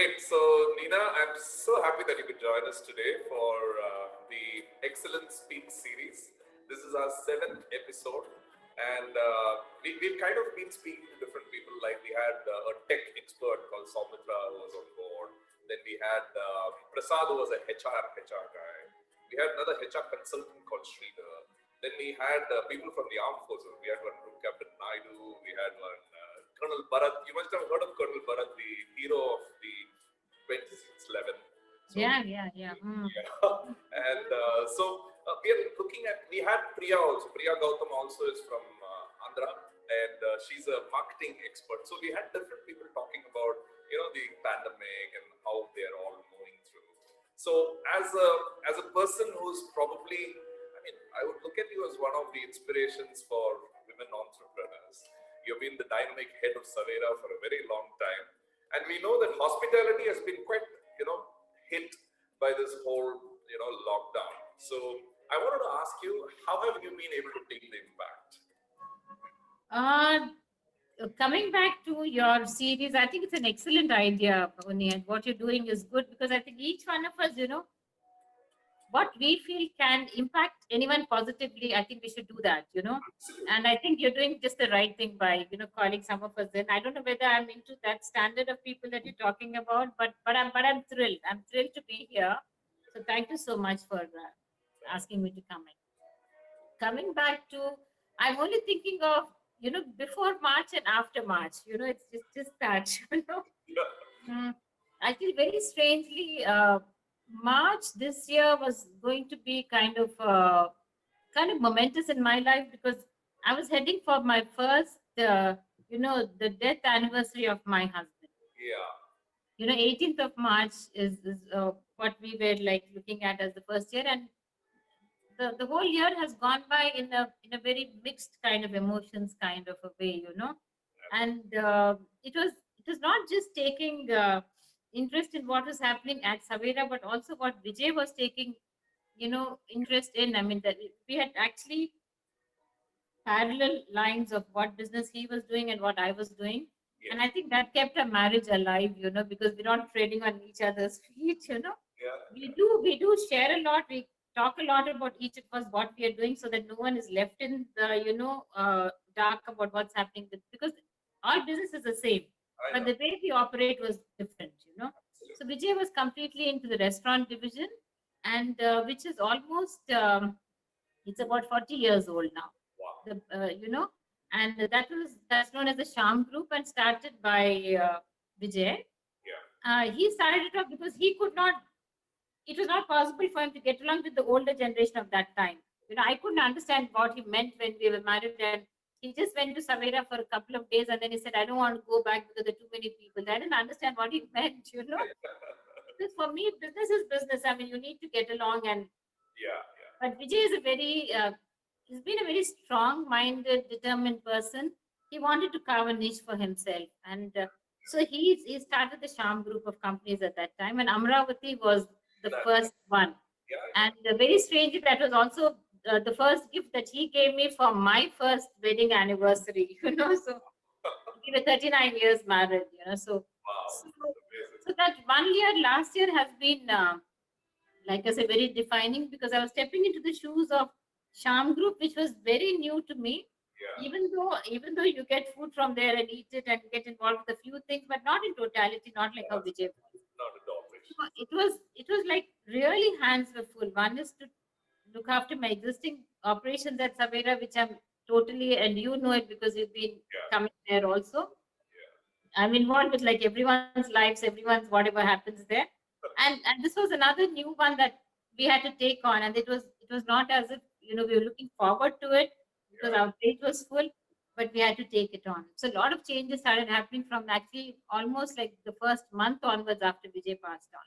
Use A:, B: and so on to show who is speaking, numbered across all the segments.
A: Great. So, Nina, I'm so happy that you could join us today for the Excellent Speak series. This is our 7th episode, and we've kind of been speaking to different people. Like we had a tech expert called Saumitra who was on board. Then we had Prasad, who was a HR guy. We had another HR consultant called Sridhar. Then we had people from the armed forces. We had one from Captain Naidu. We had one Colonel Bharat. You must have heard of Colonel Bharat, the hero of the 2611. So,
B: Yeah.
A: And we are looking at, we had Priya also. Priya Gautam also is from Andhra, and she's a marketing expert. So we had different people talking about, the pandemic and how they're all moving through. So as a person who's probably, I would look at you as one of the inspirations for women entrepreneurs. You've been the dynamic head of Savera for a very long time. And we know that hospitality has been quite, hit by this whole, lockdown. So I wanted to ask you, how have you been able to take the impact?
B: Coming back to your series, I think it's an excellent idea, Oni, and what you're doing is good because I think each one of us, what we feel can impact anyone positively, I think we should do that,
A: Absolutely.
B: And I think you're doing just the right thing by, calling some of us in. I don't know whether I'm into that standard of people that you're talking about, but I'm thrilled. I'm thrilled to be here. So thank you so much for asking me to come in. Coming back to, I'm only thinking of, before March and after March, it's just that, I feel very strangely, March this year was going to be kind of momentous in my life because I was heading for my first, the death anniversary of my husband.
A: Yeah.
B: 18th of March is what we were like looking at as the first year, and the whole year has gone by in a very mixed kind of emotions kind of a way, and it was not just taking interest in what was happening at Savera, but also what Vijay was taking, interest in. I mean, that we had actually parallel lines of what business he was doing and what I was doing.
A: Yeah.
B: And I think that kept our marriage alive, because we're not treading on each other's feet,
A: Yeah.
B: We do share a lot. We talk a lot about each of us, what we are doing, so that no one is left in the, dark about what's happening. Because our business is the same, but the way we operate was different,
A: Absolutely.
B: So Vijay was completely into the restaurant division, and which is almost, it's about 40 years old now.
A: Wow.
B: And that's known as the Sham Group and started by Vijay.
A: Yeah.
B: He started it off because it was not possible for him to get along with the older generation of that time. I couldn't understand what he meant when we were married, and he just went to Savera for a couple of days and then he said, I don't want to go back because there are too many people. I didn't understand what he meant, Because for me, business is business. I mean, you need to get along, and
A: Yeah.
B: but Vijay is he's been a very strong-minded, determined person. He wanted to carve a niche for himself, and so he started the Sham Group of companies at that time, and Amravati was the first one.
A: Yeah.
B: And very strangely, that was also the first gift that he gave me for my first wedding anniversary. So we were 39 years married. So
A: Wow.
B: so that 1 year last year has been. Like I said, very defining because I was stepping into the shoes of Sham Group, which was very new to me.
A: Yeah.
B: Even though you get food from there and eat it and get involved with a few things, but not in totality, not like how Vijay was.
A: Not at all.
B: So it was like really hands were full. One is to look after my existing operations at Savera, which I'm totally, and you know it because you've been coming there also. I'm involved with like everyone's lives, everyone's whatever happens there. And this was another new one that we had to take on, and it was not as if we were looking forward to it because our plate was full, but we had to take it on. So a lot of changes started happening from actually almost like the first month onwards after Vijay passed on.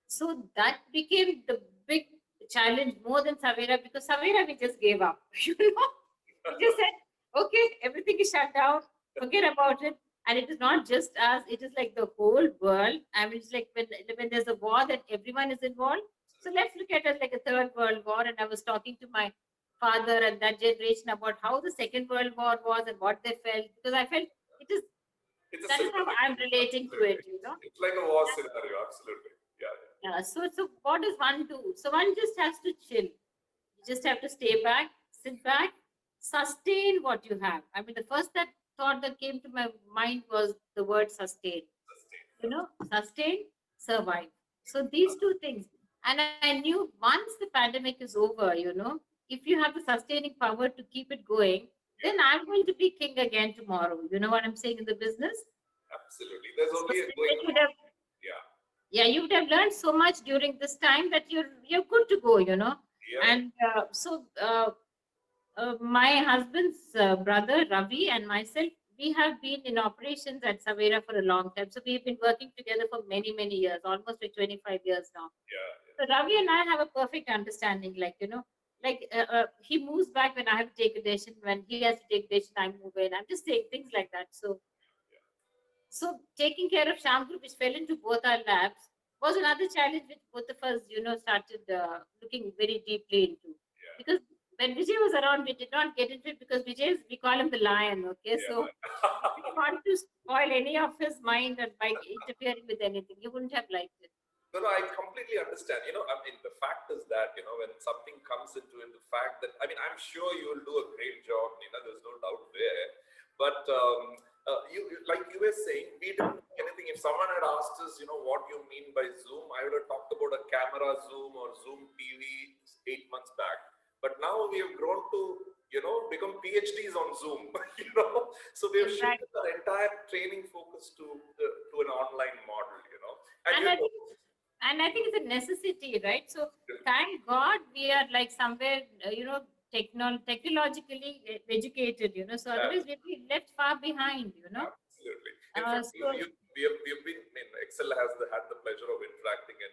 B: So that became the big challenge more than Savera, because Savera we just gave up. We just said, okay, everything is shut down, forget about it. And it is not just us, it is like the whole world. I mean, it's like when there's a war, that everyone is involved. So let's look at it like a third world war. And I was talking to my father and that generation about how the Second World War was and what they felt, because I felt it is
A: It's a
B: That is how
A: similar.
B: I'm relating to it,
A: Absolutely.
B: you know.
A: It's like a war scenario. Absolutely. Yeah.
B: Yeah. So what does one do? So one just has to chill. You just have to stay back, sit back, sustain what you have. I mean, the first thought that came to my mind was the word sustain.
A: Sustain.
B: You know, sustain, survive. So these two things. And I knew once the pandemic is over, you know, if you have the sustaining power to keep it going, then
A: Yeah.
B: I'm going to be king again tomorrow. You know what I'm saying in the business?
A: Absolutely. There's
B: So
A: only a going.
B: you would have,
A: Yeah.
B: yeah, you would have learned so much during this time that you're good to go, you know.
A: Yeah.
B: And my husband's brother Ravi and myself, we have been in operations at Savera for a long time. So we've been working together for many years, almost like 25 years now.
A: Yeah.
B: So Ravi and I have a perfect understanding, like, you know, like he moves back when I have to take a decision. When he has to take a decision, I move in. I'm just saying things like that. So taking care of Sham Group, which fell into both our laps, was another challenge which both of us, you know, started looking very deeply into.
A: Yeah.
B: Because when Vijay was around, we did not get into it because Vijay, we call him the lion, okay? So
A: Yeah.
B: we didn't want to spoil any of his mind and by interfering with anything. You wouldn't have liked it.
A: No, I completely understand. I mean, the fact is that, when something comes into it, the fact that, I mean, I'm sure you will do a great job, there's no doubt there. But like you were saying, we didn't know anything. If someone had asked us, what you mean by Zoom, I would have talked about a camera Zoom or Zoom TV 8 months back. But now we have grown to, become PhDs on Zoom, So we have
B: Exactly.
A: shifted our entire training focus to an online model.
B: And I think it's a necessity, right? So thank God we are like somewhere, you know, technologically educated, you know. So otherwise we'd be left far behind, you know.
A: Absolutely. In fact,
B: So
A: we have been, I mean, Excel has had the pleasure of interacting and,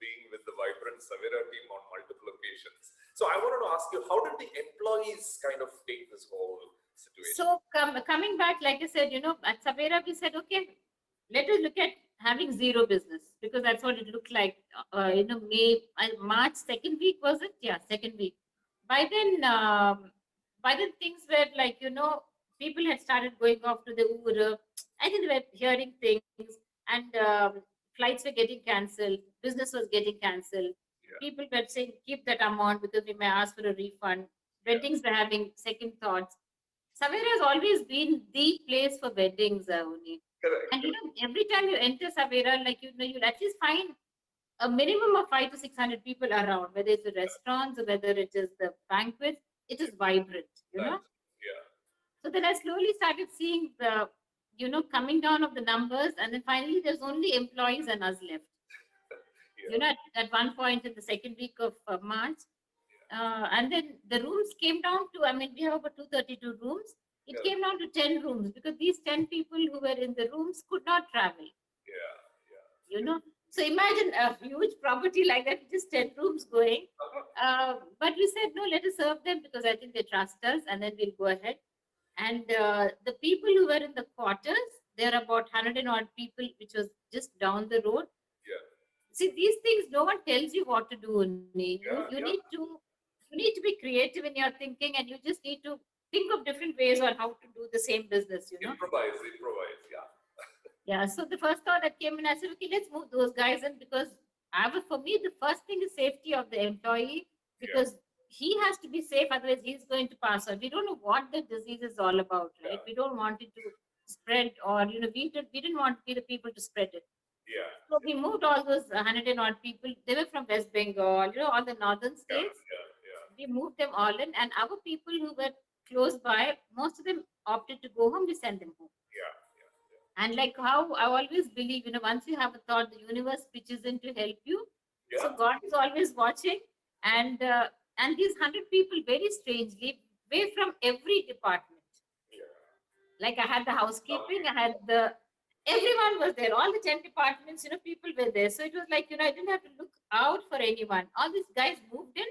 A: being with the vibrant Savera team on multiple occasions. So I wanted to ask you, how did the employees kind of take this whole situation?
B: So coming back, like I said, you know, at Savera we said, okay, let us look at having zero business because that's what it looked like. You know, March second week was it? Yeah, second week. By then, things were like, you know, people had started going off to the Ur. I think they were hearing things, and flights were getting cancelled. Business was getting cancelled.
A: Yeah.
B: People were saying keep that amount because we may ask for a refund. Weddings were having second thoughts. Savera has always been the place for weddings, Uni.
A: Correct.
B: And you know, every time you enter Savera, like you know, you'll at least find a minimum of 500 to 600 people around, whether it's the restaurants or whether it is the banquets. It is vibrant, you know.
A: Yeah.
B: So then I slowly started seeing the, you know, coming down of the numbers, and then finally there's only employees and us left.
A: Yeah.
B: You know, at one point in the second week of March, and then the rooms came down to, I mean, we have about 232 rooms. It
A: Yeah.
B: came down to 10 rooms because these 10 people who were in the rooms could not travel.
A: Yeah.
B: You know, so imagine a huge property like that, just 10 rooms going. But we said, no, let us serve them because I think they trust us, and then we'll go ahead. And the people who were in the quarters, there are about 100 and odd people, which was just down the road.
A: Yeah.
B: See, these things, no one tells you what to do. You need to be creative in your thinking, and you just need to think of different ways on how to do the same business. You know.
A: Improvise. Yeah.
B: Yeah. So the first thought that came in, I said, okay, let's move those guys in because for me, the first thing is safety of the employee because he has to be safe, otherwise he's going to pass on. We don't know what the disease is all about, right?
A: Yeah.
B: We don't want it to spread, or you know, we didn't want to be the people to spread it.
A: Yeah.
B: So we moved all those 100 and odd people. They were from West Bengal, you know, all the northern states.
A: Yeah.
B: We moved them all in, and our people who were close by, most of them opted to go home. We sent them home.
A: Yeah.
B: And like how I always believe, you know, once you have a thought, the universe pitches in to help you.
A: Yeah.
B: So God is always watching, and these 100 people, very strangely, were from every department.
A: Yeah.
B: Like I had the housekeeping, I had the everyone was there, all the 10 departments, you know, people were there. So it was like, you know, I didn't have to look out for anyone. All these guys moved in,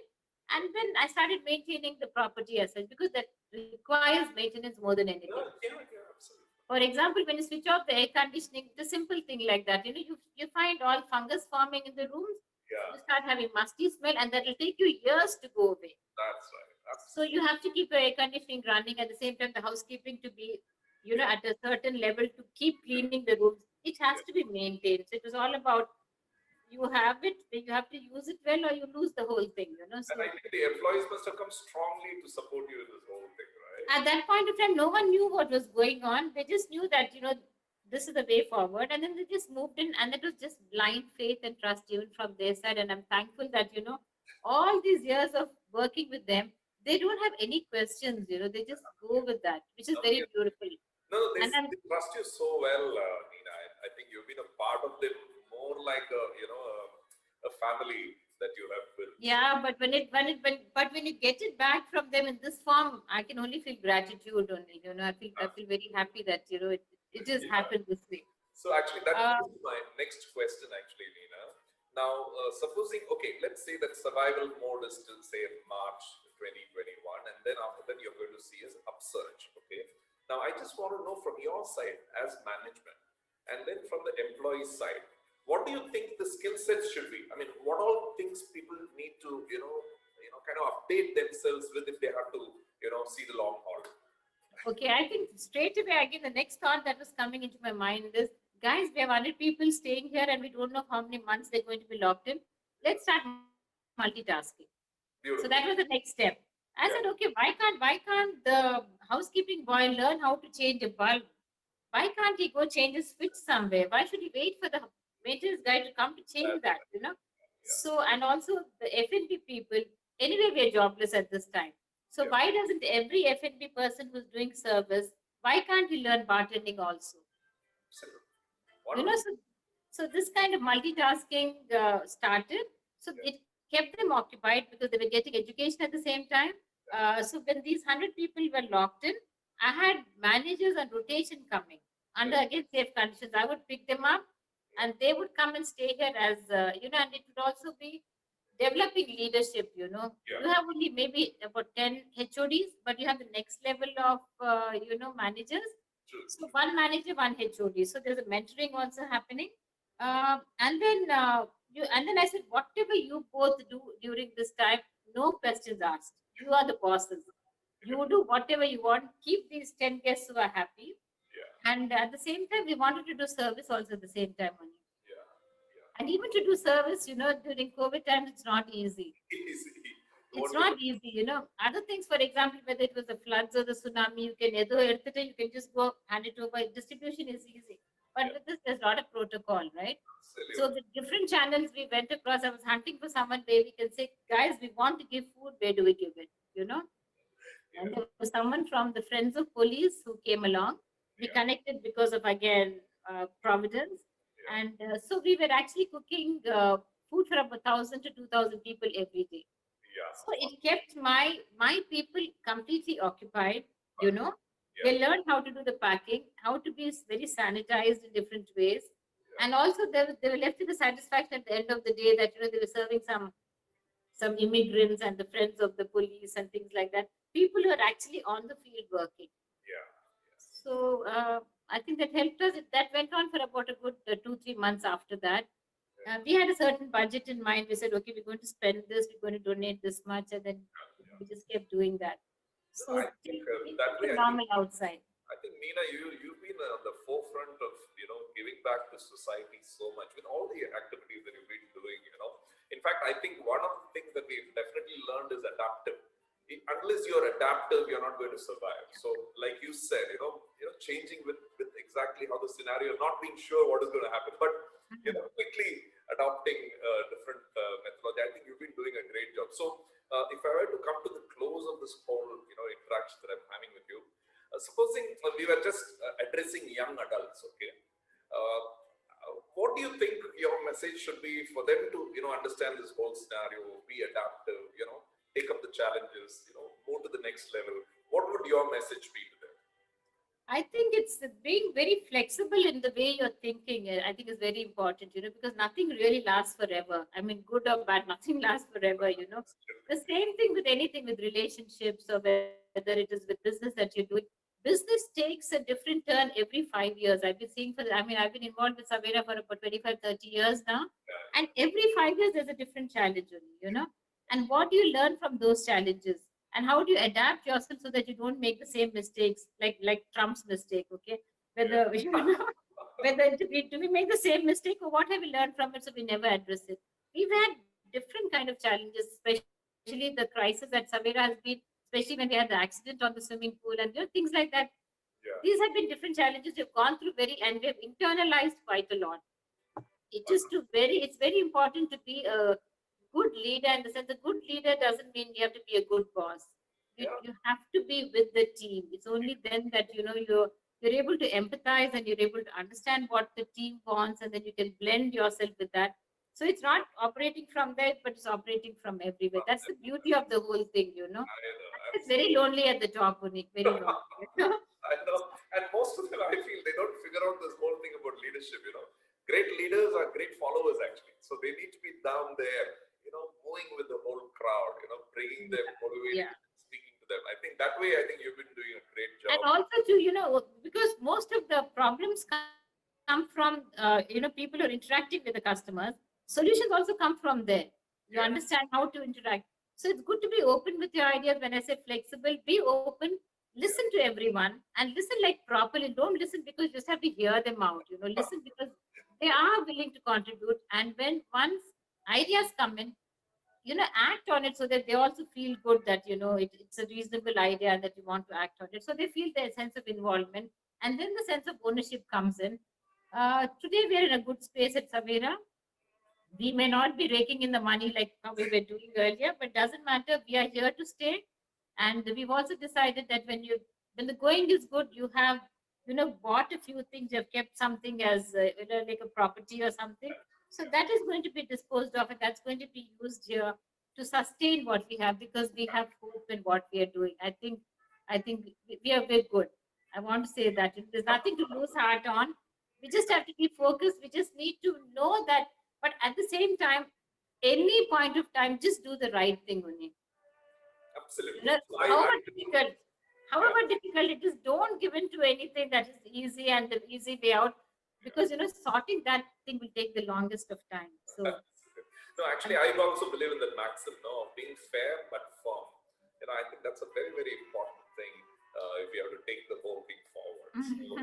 B: and then I started maintaining the property as such because that requires maintenance more than anything.
A: Yeah, absolutely.
B: For example, when you switch off the air conditioning, the simple thing like that, you know, you find all fungus forming in the rooms.
A: Yeah.
B: You start having musty smell, and that will take you years to go away.
A: That's right.
B: So you have to keep your air conditioning running at the same time, the housekeeping to be at a certain level to keep cleaning the rooms. It has to be maintained. So it was all about, you have it, you have to use it well, or you lose the whole thing.
A: And
B: So
A: I think the employees must have come strongly to support you in this whole thing, right?
B: at that point of time, no one knew what was going on. They just knew that, this is the way forward. And then they just moved in, and it was just blind faith and trust even from their side. And I'm thankful that, all these years of working with them, they don't have any questions. They just go with that, which is
A: No,
B: very beautiful.
A: no,
B: And I'm
A: they trust you so well, Nina. I think you've been a part of them more like a family that you have built.
B: Yeah, but when you get it back from them in this form, I can only feel gratitude only. I feel very happy that it just
A: Yeah.
B: happened this way.
A: So actually, that
B: Uh,
A: is my next question, actually, Nina. Now, supposing, okay, let's say that survival mode is till say March 2021, and then after that you're going to see as upsurge. Okay. Now, I just want to know from your side as management, and then from the employee side, what do you think the skill sets should be? I mean, what all things people need to, kind of update themselves with if they have to, see the long haul?
B: Okay, I think straight away again the next thought that was coming into my mind is, guys, we have 100 people staying here and we don't know how many months they're going to be locked in. Let's start multitasking. So that was the
A: Beautiful.
B: next step. I said,
A: Yeah.
B: okay, why can't the housekeeping boy learn how to change a bulb? Why can't he go change a switch somewhere? Why should he wait for the maintenance guy to come to change
A: That's
B: that?
A: yeah.
B: So, and also the F&B people, anyway, we're jobless at this time. So
A: Yeah.
B: why doesn't every F&B person who's doing service, why can't he learn bartending also?
A: Absolutely.
B: You know,
A: Wonderful.
B: so, so this kind of multitasking started. So
A: Yeah.
B: it kept them occupied because they were getting education at the same time. So when these 100 people were locked in, I had managers on rotation coming under again safe conditions. I would pick them up and they would come and stay here as, and it would also be developing leadership.
A: Yeah.
B: You have only maybe about 10 HODs, but you have the next level of, managers.
A: True.
B: So one manager, one HOD. So there's a mentoring also happening. And then I said, whatever you both do during this time, no questions asked. You are the bosses. You do whatever you want. Keep these 10 guests who are happy.
A: Yeah.
B: And at the same time, we wanted to do service also at the same time. Only.
A: Yeah. Yeah.
B: And even to do service, during COVID times, it's not easy.
A: Easy.
B: It's not easy. Other things, for example, whether it was the floods or the tsunami, you can just go hand it over. Distribution is easy. But with this, there's a lot of protocol, right? So the different channels we went across, I was hunting for someone where we can say, guys, we want to give food, where do we give it? And there was someone from the Friends of Police who came along. We connected because of, again, Providence. And so we were actually cooking food for about 1,000 to 2,000 people every day. So it kept my people completely occupied. They learned how to do the packing, how to be very sanitized in different ways, and also they were left with the satisfaction at the end of the day that they were serving some immigrants and the friends of the police and things like that. People who are actually on the field working.
A: Yeah.
B: So I think that helped us. That went on for about a good 2-3 months after that. We had a certain budget in mind. We said, okay, we're going to spend this, we're going to donate this much, and then we just kept doing that. So
A: I think
B: things
A: that way,
B: became normal outside.
A: I think Meena, you've been on the forefront of giving back to society so much with all the activities that you've been doing. In fact, I think one of the things that we've definitely learned is adaptive. Unless you're adaptive, you're not going to survive. So, like you said, changing with exactly how the scenario, not being sure what is going to happen, but quickly adopting different methodology. I think you've been doing a great job. So, if I were to come to the close of this whole interaction that I'm having with you, supposing we were just addressing young adults, okay? What do you think your message should be for them to understand this whole scenario, be adaptive, take up the challenges, move to the next level? What would your message be to them?
B: I think it's being very flexible in the way you're thinking. I think is very important, because nothing really lasts forever. I mean, good or bad, nothing lasts forever. The same thing with anything, with relationships, or whether it is with business that you're doing. Business takes a different turn every 5 years. I've been seeing I've been involved with Savera for about 25, 30 years now. And every 5 years, there's a different challenge, And what do you learn from those challenges? and how do you adapt yourself so that you don't make the same mistakes like Trump's mistake, okay? Whether whether do we make the same mistake, or what have we learned from it so we never address it? We've had different kind of challenges, especially the crisis that Savera has been, especially when we had the accident on the swimming pool and things like that.
A: Yeah.
B: These have been different challenges we've gone through and we've internalized quite a lot. It's very important to be a good leader, in the sense a good leader doesn't mean you have to be a good boss. You have to be with the team. It's only then that you're able to empathize and you're able to understand what the team wants, and then you can blend yourself with that. So it's not operating from there, but it's operating from everywhere. That's the beauty of the whole thing.
A: I know,
B: It's very lonely at the top, Unik, very lonely.
A: I know. And most of them, I feel, they don't figure out this whole thing about leadership. Great leaders are great followers, actually. So they need to be down there, moving with the whole crowd, bringing them, motivating,
B: Yeah.
A: speaking to them. I think that way, I think you've been doing a great job.
B: And also too, because most of the problems come from people who are interacting with the customers. Solutions also come from there. You understand how to interact. So it's good to be open with your ideas. When I say flexible, be open, listen to everyone, and listen like properly. Don't listen because you just have to hear them out. Listen because they are willing to contribute. And when once ideas come in, act on it so that they also feel good that it's a reasonable idea and that you want to act on it, so they feel their sense of involvement, and then the sense of ownership comes in. Today we are in a good space at Savera. We may not be raking in the money like how we were doing earlier, but doesn't matter, we are here to stay. And we've also decided that when the going is good, you have bought a few things, you've kept something as like a property or something, so that is going to be disposed of, and that's going to be used here to sustain what we have, because we have hope in what we are doing. I think we are very good. I want to say that there's nothing to lose heart on. We just have to be focused. We just need to know that, but at the same time, any point of time, just do the right thing only.
A: Absolutely.
B: However difficult, it is, don't give in to anything that is easy and the easy way out, because sorting that thing will take the longest of time. So
A: no, actually, I also believe in that maxim, no, of being fair but firm. I think that's a very, very important thing if we have to take the whole thing forward. So,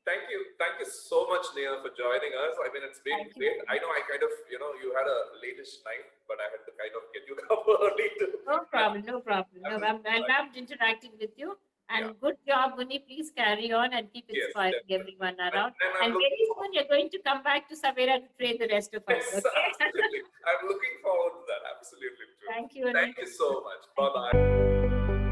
A: thank you so much, Neha, for joining us. I mean, it's been great. I know I kind of, you had a latest night, but I had to kind of get you up early too.
B: No problem. I loved interacting with you. And good job, Muni. Please carry on and keep inspiring everyone around. And very soon you're going to come back to Savera to train the rest of us.
A: Yes,
B: Okay?
A: absolutely. I'm looking forward to that. Absolutely.
B: Thank you, Muni.
A: Thank you so much. Bye-bye.